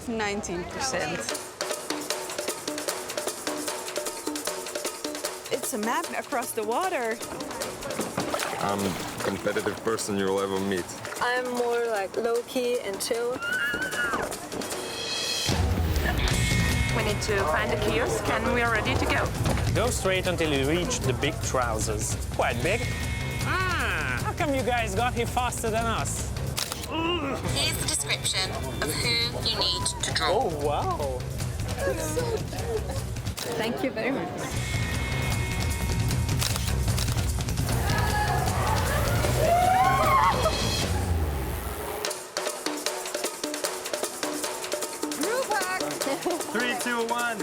have 19%. It's a map across the water. I'm a competitive person you'll ever meet. I'm more like low-key and chill. We need to find a kiosk and we are ready to go. Go straight until you reach the big trousers. Quite big. Ah, how come you guys got here faster than us? Here's the description of who you need to draw. Oh, wow. Thank you very much. Group hug! 3, 2, 1.